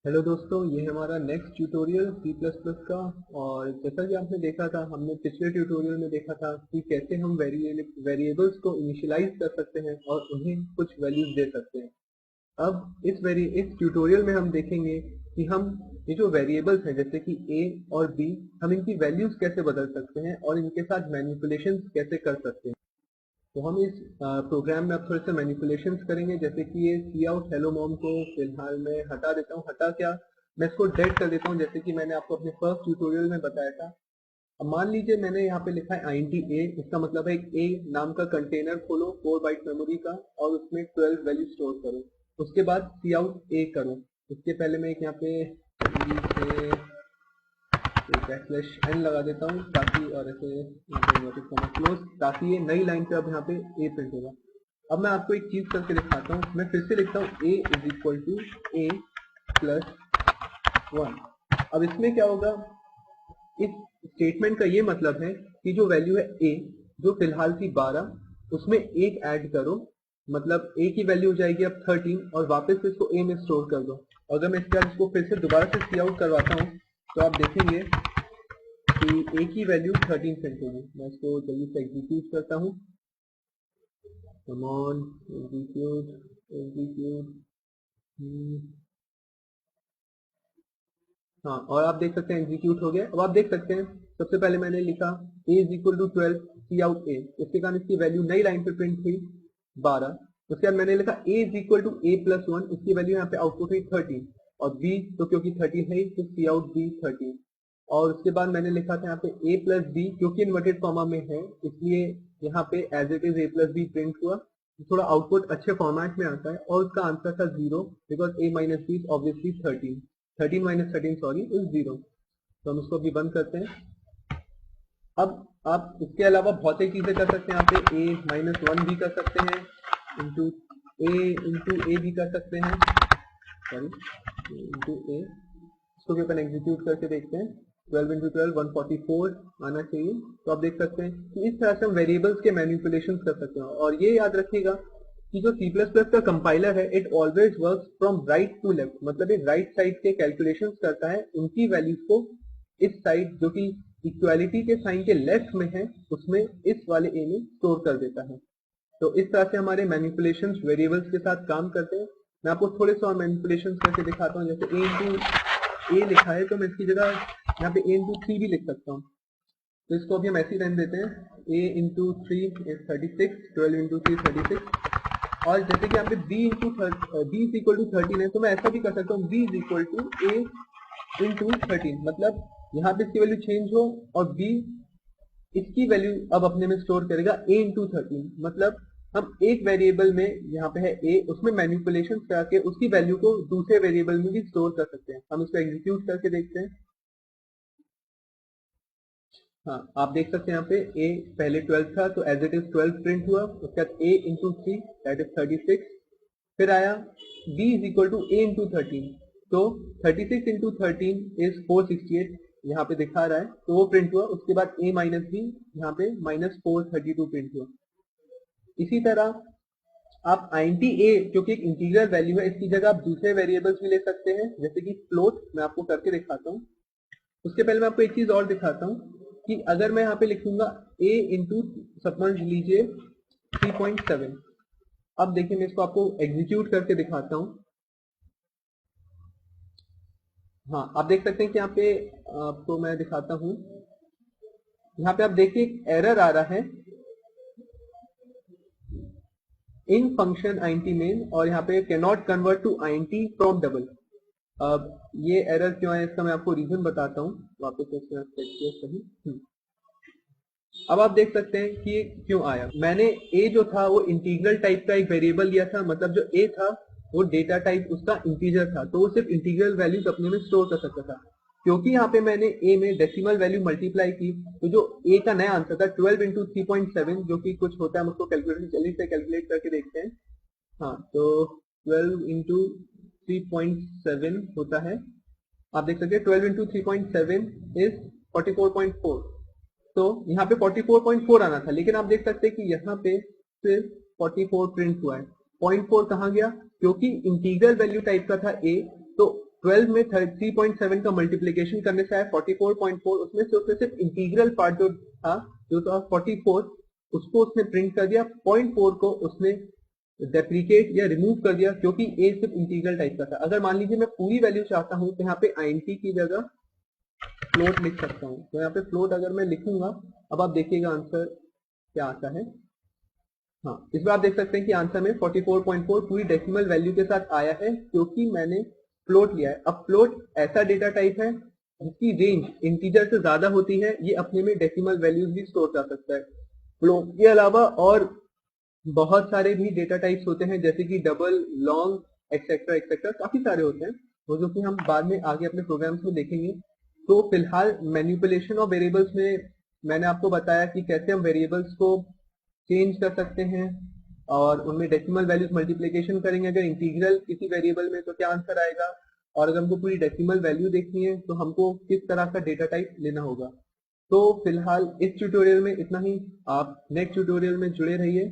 Hello दोस्तों, ये है हमारा next tutorial C plus plus का। और जैसा कि आपने देखा था, हमने पिछले ट्यूटोरियल में देखा था कि कैसे हम वेरिएबल्स को इनिशियलाइज कर सकते हैं और उन्हें कुछ वैल्यूज दे सकते हैं। अब इस ट्यूटोरियल में हम देखेंगे कि हम ये जो वेरिएबल्स हैं जैसे कि ए और बी, हम इनकी वैल्यूज कैसे बदल सकते हैं और इनके साथ मैनिपुलेशंस कैसे कर सकते हैं। तो हम इस प्रोग्राम में अब थोड़े से मैनिपुलेशंस करेंगे, जैसे कि ये सी आउट हेलो मॉम को फिलहाल मैं हटा देता हूँ। हटा क्या, मैं इसको डेड कर देता हूँ, जैसे कि मैंने आपको अपने फर्स्ट ट्यूटोरियल में बताया था। अब मान लीजिए मैंने यहाँ पे लिखा है int a, इसका मतलब है एक a नाम का कंटेनर खोलो 4 बाइट मेमोरी का और उसमें 12 वैल्यू स्टोर करो। उसके बाद सी आउट a करो। इसके पहले मैं एक यहाँ पे बैकस्लैश n लगा देता हूँ ताकि, और ऐसे यहाँ पे इन्वर्टेड कॉमा क्लोज, ताकि ये नई लाइन पे अब यहाँ पे a प्रिंट होगा। अब मैं आपको एक चीज करके दिखाता हूँ। मैं फिर से लिखता हूँ a is equal to a plus 1। अब इसमें क्या होगा, इस स्टेटमेंट का ये मतलब है कि जो वैल्यू है a, जो फिलहाल थी 12, उसमें एक ऐड करो, मतलब a की वैल्यू हो जाएगी अब 13 और वापस इसको a में स्टोर कर दो। अगर मैं इसके बाद इसको फिर से दोबारा से सी आउट करवाता हूँ तो आप देखेंगे कि a की वैल्यू 13 प्रिंट होगी। मैं इसको जल्दी से एग्जीक्यूट करता हूँ। Come on, execute execute. हाँ, और आप देख सकते हैं एग्जीक्यूट हो गया। अब आप देख सकते हैं, सबसे पहले मैंने लिखा a is equal to 12 cout a, इसके कारण इसकी वैल्यू नई लाइन पे प्रिंट हुई 12। उसके बाद मैंने लिखा a is equal to a plus 1, इसकी वैल्यू यहाँ पे आउटपुट हुई 13 और b, तो क्योंकि 13 है तो सी आउट b 13। और उसके बाद मैंने लिखा था यहाँ पे a प्लस बी, क्योंकि इन्वर्टेड कॉमा में है इसलिए यहाँ पे as it is a plus B print हुआ। थोड़ा आउटपुट अच्छे फॉर्मेट में आता है और उसका आंसर था 0, because a minus B obviously 13, 13 minus 13 sorry is 0। तो हम इसको अभी बंद करते हैं। अब आप इसके अलावा बहुत सी चीजें कर सकते हैं। यहाँ पे a माइनस 1 भी कर सकते हैं, इंटू ए भी कर सकते हैं, सॉरी इंटू ए। इसको भी अपन एग्जीक्यूट करके देखते हैं। 12 इंटू 12 144 आना चाहिए। तो आप देख सकते हैं कि इस तरह से हम वेरिएबल्स के मैनिपुलेशन कर सकते हैं। और ये याद रखिएगा कि जो C++ का कंपाइलर है, it always works from right to left, मतलब ये राइट साइड के कैलकुलेशंस करता है, उनकी वैल्यूज को इस साइड जो कि इक्वालिटी के साइन के लेफ्ट में है उसमें, इस वाले ए में स्टोर कर देता है। तो इस तरह से हमारे मैनिपुलेशंस वेरिएबल्स के साथ काम करते हैं। मैं आपको थोड़े से और मैनिपुलेशंस करके दिखाता हूँ। जैसे a इंटू ए लिखा है तो मैं इसकी जगह यहाँ पे a इंटू 3 भी लिख सकता हूँ। तो इसको अभी हम ऐसे ही रहने देते हैं, a इंटू 3 इज 36, 12 इंटू 3 36। और जैसे कि यहाँ पे b इज इक्वल टू 13 है, तो मैं ऐसा भी कर सकता हूँ b is equal to a into 13, मतलब यहाँ पे इसकी वैल्यू चेंज हो और b इसकी वैल्यू अब अपने में स्टोर करेगा a इंटू 13, मतलब हम एक वेरिएबल में यहाँ पे है a, उसमें मैनिपुलेशन करके उसकी वैल्यू को दूसरे वेरिएबल में भी स्टोर कर सकते हैं। हम इसको एग्जीक्यूट करके देखते हैं। हाँ, आप देख सकते हैं यहाँ पे a पहले 12 था तो एज इट इज 12 प्रिंट हुआ। उसके बाद a इंटू 3 दैट इज 36। फिर आया b is equal to a into 13, तो 36 इंटू 13 इज 468 यहाँ पे दिखा रहा है, तो वो प्रिंट हुआ। उसके बाद a माइनस बी, यहाँ पे माइनस 432 प्रिंट हुआ। इसी तरह आप int a जो कि एक इंटीग्रल वैल्यू है, इसकी जगह आप दूसरे वेरिएबल्स भी ले सकते हैं, जैसे कि फ्लोट। मैं आपको करके दिखाता हूँ। उसके पहले मैं आपको एक चीज और दिखाता हूँ कि अगर मैं यहाँ पे लिखूंगा a इंटू, समझ लीजिए 3.7। अब देखिए मैं इसको आपको एग्जीक्यूट करके दिखाता हूँ। हाँ, आप देख सकते हैं कि यहाँ पे आपको मैं दिखाता हूँ। यहाँ पे आप देखिए एक एरर आ रहा है इन फंक्शन int main, और यहाँ पे can not convert to int from double. अब ये एरर क्यों है इसका मैं आपको रीजन बताता हूँ। वापस इसमें सही। अब आप देख सकते हैं कि ये क्यों आया। मैंने a जो था वो इंटीग्रल टाइप का एक वेरिएबल लिया था, मतलब जो a था वो डेटा टाइप उसका इंटीजर था, तो वो सिर्फ इंटीग्रल वैल्यूज अपने में स्टोर कर सकता था। क्योंकि यहाँ पे मैंने a में डेसिमल वैल्यू मल्टीप्लाई की, तो जो a का नया आंसर था 12 इंटू 3.7, जो कि कुछ होता है, हम उसको कैलकुलेशन जल्दी से कैलकुलेट करके देखते हैं। हाँ, तो 12 इंटू 3.7 होता है, आप देख सकते हैं 12 इंटू 3.7 इज 44.4। तो यहाँ पे 44.4 आना था, लेकिन आप देख सकते हैं कि यहाँ पे सिर्फ 44 प्रिंट हुआ है। 0.4 कहाँ गया, क्योंकि इंटीग्रल वैल्यू टाइप का था a, तो 12 में 3.7 का मल्टीप्लीकेशन करने से आया 44.4, उसमें से उसने सिर्फ इंटीग्रल पार्ट जो था 44, उसको उसने प्रिंट कर दिया, 0.4 को उसने डेप्रीकेट या रिमूव कर दिया क्योंकि ए सिर्फ इंटीग्रल टाइप का था। अगर मान लीजिए मैं पूरी वैल्यू चाहता हूं तो यहाँ पे आईएनटी की जगह फ्लोट लिख सकता हूँ। तो यहाँ पे फ्लोट अगर मैं लिखूंगा, अब आप देखिएगा आंसर क्या आता है। हाँ, इस बार आप देख सकते हैं कि आंसर में 44.4 पूरी डेसिमल वैल्यू के साथ आया है क्योंकि मैंने फ्लोट लिया है। अब फ्लोट ऐसा डेटा टाइप है जिसकी रेंज इंटीजर से ज्यादा होती है, ये अपने में डेसिमल वैल्यूज भी स्टोर कर सकता है। फ्लोट के अलावा और बहुत सारे भी डेटा टाइप्स होते हैं जैसे कि डबल, लॉन्ग एक्सेट्रा एक्सेट्रा, काफी सारे होते हैं वो जो कि हम बाद में आगे अपने प्रोग्राम्स में देखेंगे। तो फिलहाल मैनिपुलेशन ऑफ वेरिएबल्स में मैंने आपको बताया कि कैसे हम वेरिएबल्स को चेंज कर सकते हैं और उनमें डेसिमल वैल्यूज मल्टीप्लिकेशन करेंगे। अगर इंटीग्रल किसी वेरिएबल में तो क्या आंसर आएगा, और अगर हमको पूरी डेसिमल वैल्यू देखनी है तो हमको किस तरह का डेटा टाइप लेना होगा। तो फिलहाल इस ट्यूटोरियल में इतना ही। आप नेक्स्ट ट्यूटोरियल में जुड़े रहिए।